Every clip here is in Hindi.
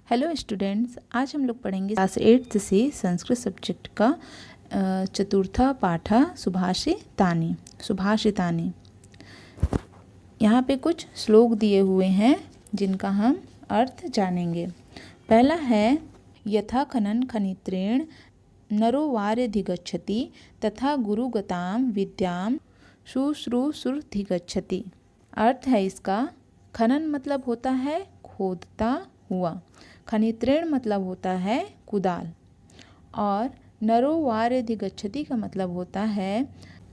हेलो स्टूडेंट्स, आज हम लोग पढ़ेंगे क्लास 8 से संस्कृत सब्जेक्ट का चतुर्था पाठ सुभाषितानि। यहाँ पे कुछ श्लोक दिए हुए हैं जिनका हम अर्थ जानेंगे। पहला है यथा खनन खनित्रेण नरो वार्यधिगच्छति तथा गुरुगतां विद्यां शुश्रूषुरधिगच्छति। अर्थ है इसका, खनन मतलब होता है खोदता हुआ, खनित्रेण मतलब होता है कुदाल, और नरो वार्यधिगच्छति का मतलब होता है,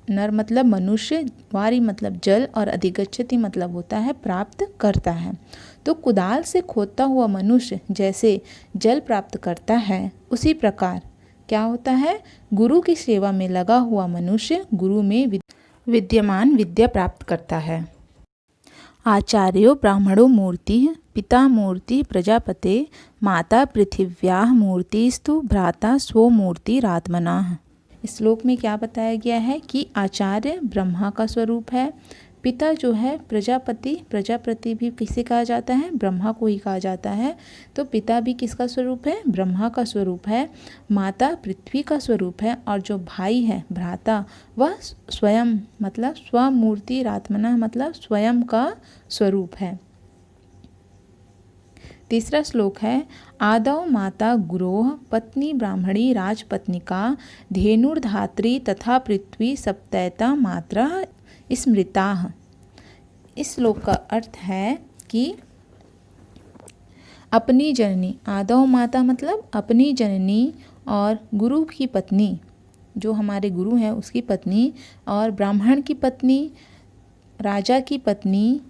नर मतलब मनुष्य, वारी मतलब जल, और अधिगच्छति मतलब होता है प्राप्त करता है। तो कुदाल से खोदता हुआ मनुष्य जैसे जल प्राप्त करता है, उसी प्रकार क्या होता है, गुरु की सेवा में लगा हुआ मनुष्य गुरु में विद्यमान विद्या प्राप्त करता है। आचार्यो ब्राह्मणो मूर्तिः पिता मूर्ति प्रजापते माता पृथिव्याः मूर्तिस्तु भ्राता स्वमूर्तिरात्मनः। इस श्लोक में क्या बताया गया है कि आचार्य ब्रह्मा का स्वरूप है, पिता जो है प्रजापति, प्रजापति भी किसे कहा जाता है, ब्रह्मा को ही कहा जाता है, तो पिता भी किसका स्वरूप है, ब्रह्मा का स्वरूप है, माता पृथ्वी का स्वरूप है, और जो भाई है भ्राता वह स्वयं मतलब स्वमूर्तिरात्मनः मतलब स्वयं का स्वरूप है। तीसरा श्लोक है आदौ माता गुरोः पत्नी ब्राह्मणी राजपत्निका धेनुर्धात्री तथा पृथ्वी सप्तैता मात्रः स्मृताः। इस श्लोक का अर्थ है कि अपनी जननी, आदौ माता मतलब अपनी जननी, और गुरु की पत्नी जो हमारे गुरु हैं उसकी पत्नी, और ब्राह्मण की पत्नी, राजा की पत्नी,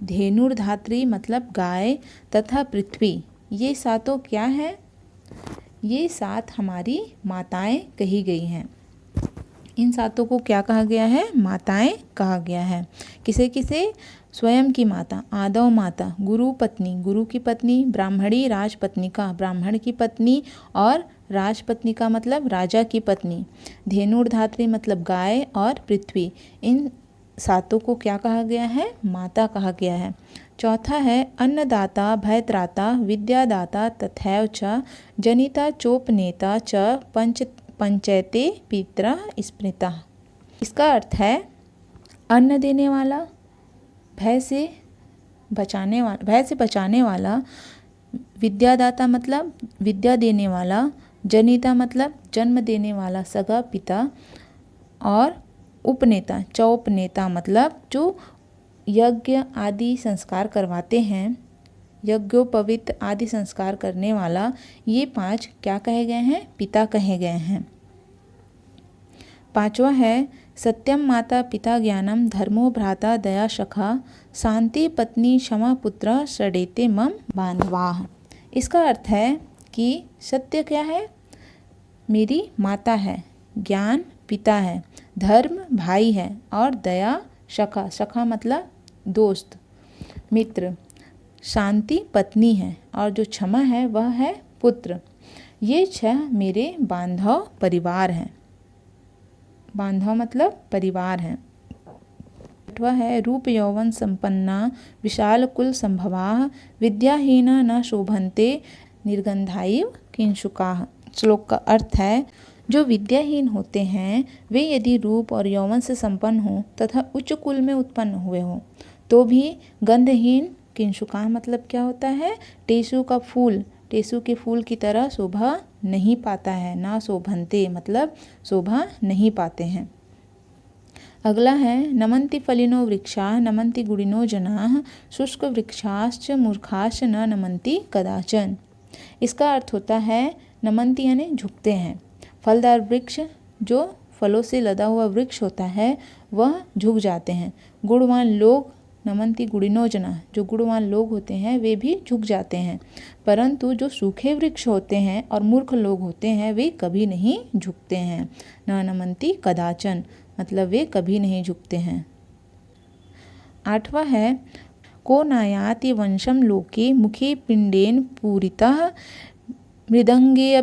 धेनुर्धात्री मतलब गाय, तथा पृथ्वी, ये सातों क्या है, ये सात हमारी माताएं कही गई हैं। इन सातों को क्या कहा गया है, माताएं कहा गया है। किसे किसे, स्वयं की माता, आदौ माता, गुरु पत्नी, गुरु की पत्नी, ब्राह्मणी राजपत्निका, ब्राह्मण की पत्नी, और राजपत्निका मतलब राजा की पत्नी, धेनुर्धात्री मतलब गाय, और पृथ्वी, इन सातों को क्या कहा गया है, माता कहा गया है। चौथा है अन्नदाता भयत्राता विद्यादाता तथैव च जनिता चोपनेता च पंचैते पितरः स्मृतः। इसका अर्थ है अन्न देने वाला, भय से बचाने वाला, विद्यादाता मतलब विद्या देने वाला, जनिता मतलब जन्म देने वाला सगा पिता, और उपनेता चौपनेता मतलब जो यज्ञ आदि संस्कार करवाते हैं, यज्ञोपवीत आदि संस्कार करने वाला, ये पांच क्या कहे गए हैं, पिता कहे गए हैं। पांचवा है सत्यम माता पिता ज्ञानम धर्मो भ्राता दया सखा शांति पत्नी क्षमा पुत्र षडेते मम बांधवाः। इसका अर्थ है कि सत्य क्या है, मेरी माता है, ज्ञान पिता है, धर्म भाई है, और दया सखा, सखा मतलब दोस्त मित्र, शांति पत्नी है, और जो क्षमा है वह है पुत्र। ये 6 मेरे बांधव परिवार हैं। बांधव मतलब परिवार हैं। आठवा है रूप यौवन संपन्ना विशाल कुल संभवाः विद्याहीना न शोभन्ते निर्गंधाइव किंशुकाः। श्लोक का अर्थ है जो विद्याहीन होते हैं वे यदि रूप और यौवन से संपन्न हो तथा उच्च कुल में उत्पन्न हुए हो तो भी गंधहीन, किंशुका मतलब क्या होता है, टेसु का फूल, टेसु के फूल की तरह शोभा नहीं पाता है, ना शोभन्ते मतलब शोभा नहीं पाते हैं। अगला है नमन्ति फलिनो वृक्षाः नमन्ति गुणिनो जनाः शुष्क वृक्षाश्च मूर्खाश्च न नमन्ति कदाचन। इसका अर्थ होता है नमन्ति यानी झुकते हैं, फलदार वृक्ष जो फलों से लदा हुआ वृक्ष होता है वह झुक जाते हैं, गुणवान लोग नमन्ति गुणिनो जना, जो गुणवान लोग होते हैं वे भी झुक जाते हैं, परंतु जो सूखे वृक्ष होते हैं और मूर्ख लोग होते हैं वे कभी नहीं झुकते हैं। न नमन्ति कदाचन मतलब वे कभी नहीं झुकते हैं। आठवां है को नायाति वंशम लोके मुखे पिंडेन पूरितः मृदंगे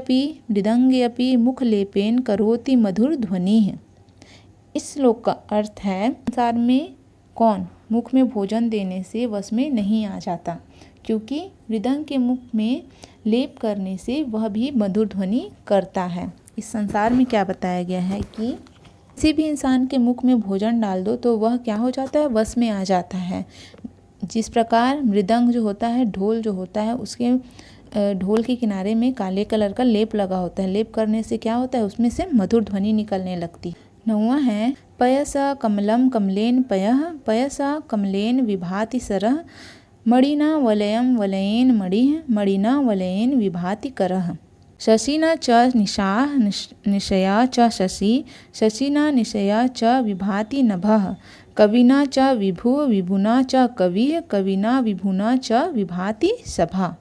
अपि मुखलेपेन करोति मधुर ध्वनिः। इस श्लोक का अर्थ है संसार में कौन मुख में भोजन देने से वश में नहीं आ जाता, क्योंकि मृदंग के मुख में लेप करने से वह भी मधुर ध्वनि करता है। इस संसार में क्या बताया गया है कि किसी भी इंसान के मुख में भोजन डाल दो तो वह क्या हो जाता है, वश में आ जाता है। जिस प्रकार मृदंग जो होता है, ढोल जो होता है, उसके ढोल के किनारे में काले कलर का लेप लगा होता है। लेप करने से क्या होता है, उसमें से मधुर ध्वनि निकलने लगती है। 9वां है पयसा कमलम कमलेन पयः पयसा कमलेन विभाति सरः मणिना वलयम वलयेन मणिः मणिना वलयेन विभाति करः। शशिना च निशाः निशया च शशि शशिना निशया च विभाति नभः कविना च विभु विभुना च कविः कविना विभुना च विभाति सभा।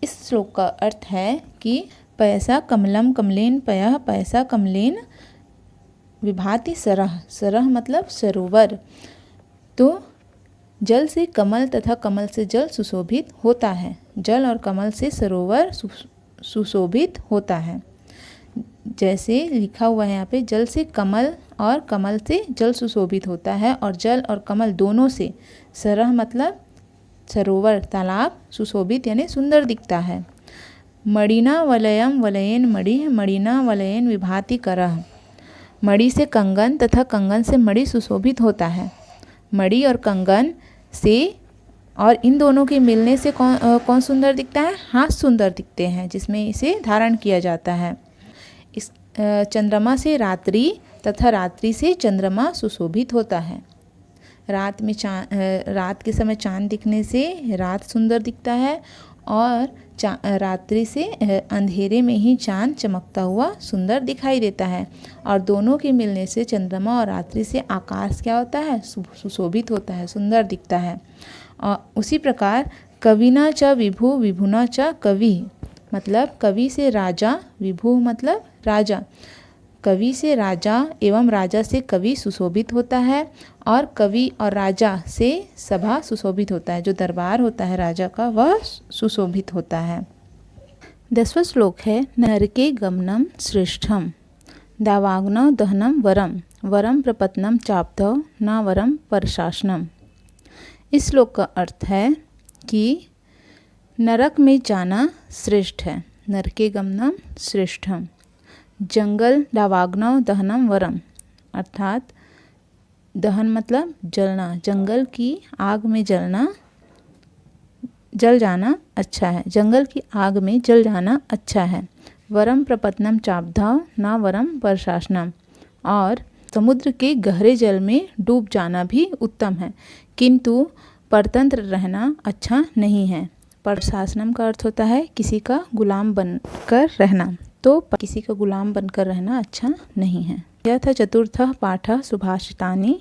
इस श्लोक का अर्थ है कि पयसा कमलम कमलेन पयः पयसा कमलेन विभाति सरः। सरः मतलब सरोवर। तो जल से कमल तथा कमल से जल सुशोभित होता है। जल और कमल से सरोवर सुशोभित होता है। जैसे लिखा हुआ है यहाँ पे, जल से कमल और कमल से जल सुशोभित होता है, और जल और कमल दोनों से सरह मतलब सरोवर, तालाब सुशोभित यानी सुंदर दिखता है। मणिना वलयम वलयेन मणिः मणिना वलयेन विभाति करः। मणि से कंगन तथा कंगन से मणि सुशोभित होता है। मणि और कंगन से और इन दोनों के मिलने से कौन सुंदर दिखता है, हाथ सुंदर दिखते हैं जिसमें इसे धारण किया जाता है। इस चंद्रमा से रात्रि तथा रात्रि से चंद्रमा सुशोभित होता है। रात के समय चांद दिखने से रात सुंदर दिखता है, और रात्रि से अंधेरे में ही चांद चमकता हुआ सुंदर दिखाई देता है। और दोनों के मिलने से चंद्रमा और रात्रि से आकाश क्या होता है, सुशोभित होता है, सुंदर दिखता है। और उसी प्रकार कविना च विभु विभुना च कवि मतलब कवि से राजा, विभु मतलब राजा। कवि से राजा एवं राजा से कवि सुशोभित होता है, और कवि और राजा से सभा सुशोभित होता है। जो दरबार होता है राजा का वह सुशोभित होता है। 10वां श्लोक है नरके गमनम श्रेष्ठम दावाग्नौ दहनम वरम वरम प्रपत्नम चाप्तौ न वरम परशासनम। इस श्लोक का अर्थ है कि नरक में जाना श्रेष्ठ है। नरके गमनम श्रेष्ठम। जंगल दावाग्नौ दहनम वरम अर्थात दहन मतलब जलना, जंगल की आग में जल जाना अच्छा है। जंगल की आग में जल जाना अच्छा है। वरम प्रपत्नम चापधाव न वरम परशासनम। और समुद्र के गहरे जल में डूब जाना भी उत्तम है, किंतु परतंत्र रहना अच्छा नहीं है। परशासनम का अर्थ होता है किसी का गुलाम बनकर रहना, तो किसी का गुलाम बनकर रहना अच्छा नहीं है। यह था चतुर्थः पाठः सुभाषितानि